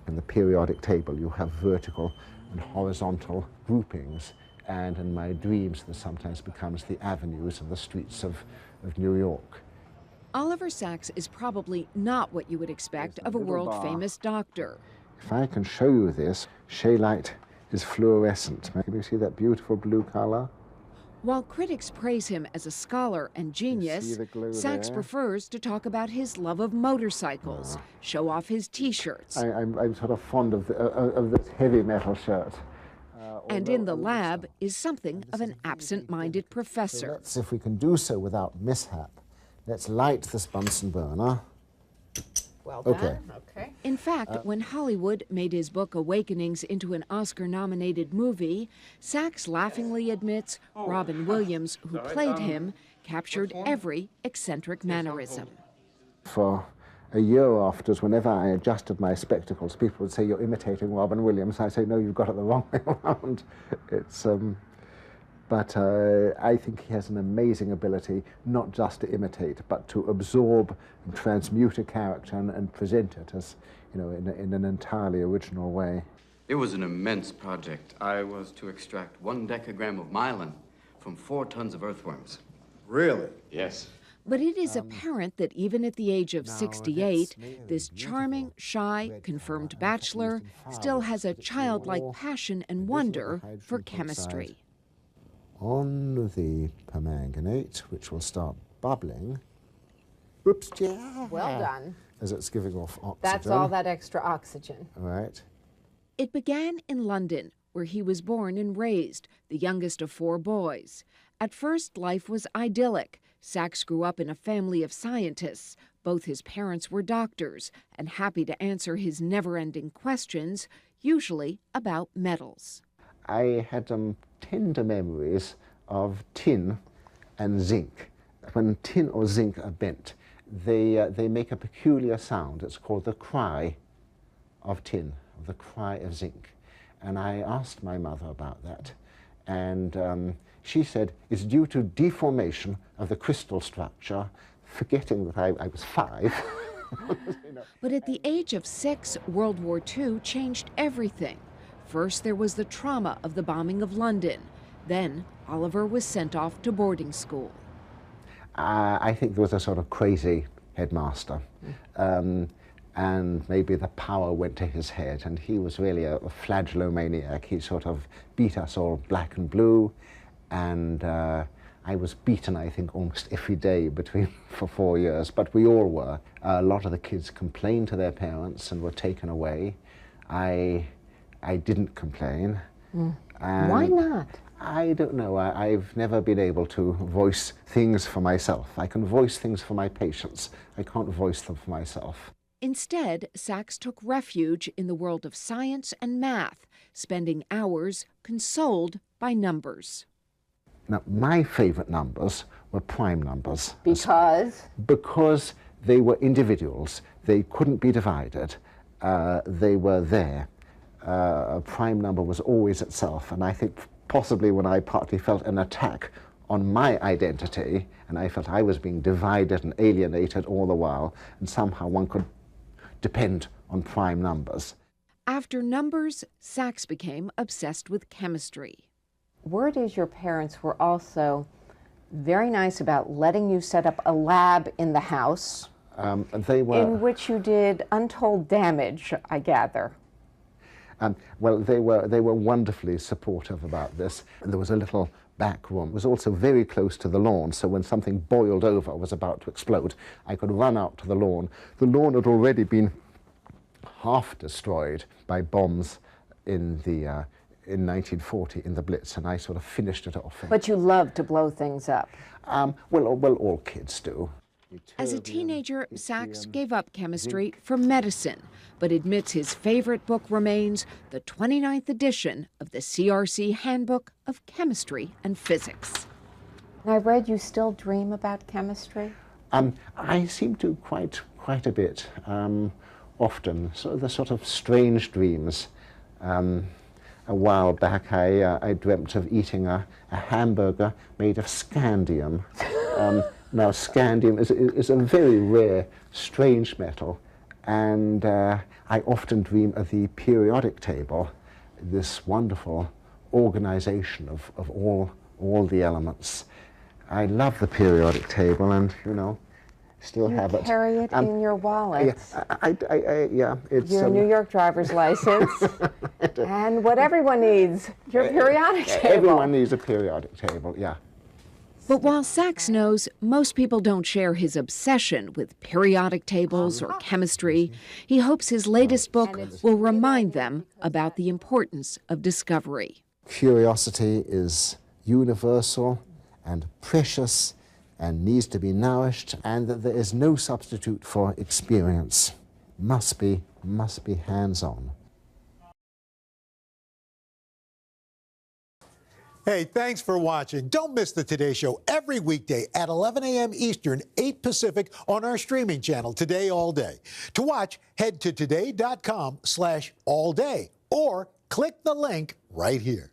In the periodic table, you have vertical and horizontal groupings, and in my dreams, this sometimes becomes the avenues and the streets of New York. Oliver Sacks is probably not what you would expect of a world-famous doctor. If I can show you this, scheelite is fluorescent. Can you see that beautiful blue color? While critics praise him as a scholar and genius, Sacks prefers to talk about his love of motorcycles, show off his T-shirts. I'm sort of fond of this heavy metal shirt. And in the lab is something of an absent-minded professor. So if we can do so without mishap, let's light this Bunsen burner. Well done. Okay. In fact, when Hollywood made his book Awakenings into an Oscar-nominated movie, Sacks laughingly admits Robin Williams, who played him, captured every eccentric mannerism. For a year afterwards, whenever I adjusted my spectacles, people would say, "You're imitating Robin Williams." I say, "No, you've got it the wrong way around." But I think he has an amazing ability not just to imitate, but to absorb and transmute a character and present it as, in an entirely original way. It was an immense project. I was to extract 1 decagram of myelin from 4 tons of earthworms. Really? Yes. But it is apparent that even at the age of 68, this charming, shy, confirmed bachelor still has a childlike passion and wonder for chemistry. On the permanganate, which will start bubbling. Oops, yeah. Well done. As it's giving off oxygen. That's all that extra oxygen. All right. It began in London, where he was born and raised, the youngest of 4 boys. At first, life was idyllic. Sacks grew up in a family of scientists. Both his parents were doctors and happy to answer his never-ending questions, usually about metals. I had tender memories of tin and zinc. When tin or zinc are bent, they make a peculiar sound. It's called the cry of tin, the cry of zinc. And I asked my mother about that, and she said it's due to deformation of the crystal structure, forgetting that I was 5. But at the age of 6, World War II changed everything. First, there was the trauma of the bombing of London. Then, Oliver was sent off to boarding school. I think there was a sort of crazy headmaster. And maybe the power went to his head, and he was really a flagellomaniac. He sort of beat us all black and blue, and I was beaten, I think, almost every day for 4 years, but we all were. A lot of the kids complained to their parents and were taken away. I didn't complain. Why not? I don't know. I've never been able to voice things for myself. I can voice things for my patients. I can't voice them for myself. Instead, Sacks took refuge in the world of science and math, spending hours consoled by numbers. Now, my favorite numbers were prime numbers. Because? Because they were individuals. They couldn't be divided. They were there. A prime number was always itself, and I think possibly when I partly felt an attack on my identity, and I felt I was being divided and alienated all the while, and somehow one could depend on prime numbers. After numbers, Sacks became obsessed with chemistry. Word is your parents were also very nice about letting you set up a lab in the house, in which you did untold damage, I gather. Well, they were wonderfully supportive about this. There was a little back room. It was also very close to the lawn, so when something boiled over, was about to explode, I could run out to the lawn. The lawn had already been half destroyed by bombs in 1940 in the Blitz, and I sort of finished it off. But you love to blow things up. Well, all kids do. As a teenager, Sacks gave up chemistry for medicine, but admits his favorite book remains the 29th edition of the CRC Handbook of Chemistry and Physics. I read you still dream about chemistry? I seem to quite a bit, often. So the sort of strange dreams. A while back, I dreamt of eating a hamburger made of scandium. Now, scandium is a very rare, strange metal, And I often dream of the periodic table, this wonderful organization of all the elements. I love the periodic table, and, you know, still have it. You carry it in your wallet. Yeah, it's your New York driver's license, and what everyone needs, your periodic table. Everyone needs a periodic table, yeah. But while Sachs knows most people don't share his obsession with periodic tables or chemistry, he hopes his latest book will remind them about the importance of discovery. Curiosity is universal and precious and needs to be nourished, and that there is no substitute for experience. Must be hands-on. Hey, thanks for watching. Don't miss the Today Show every weekday at 11 a.m. Eastern, 8 Pacific on our streaming channel, Today All Day. To watch, head to today.com/allday or click the link right here.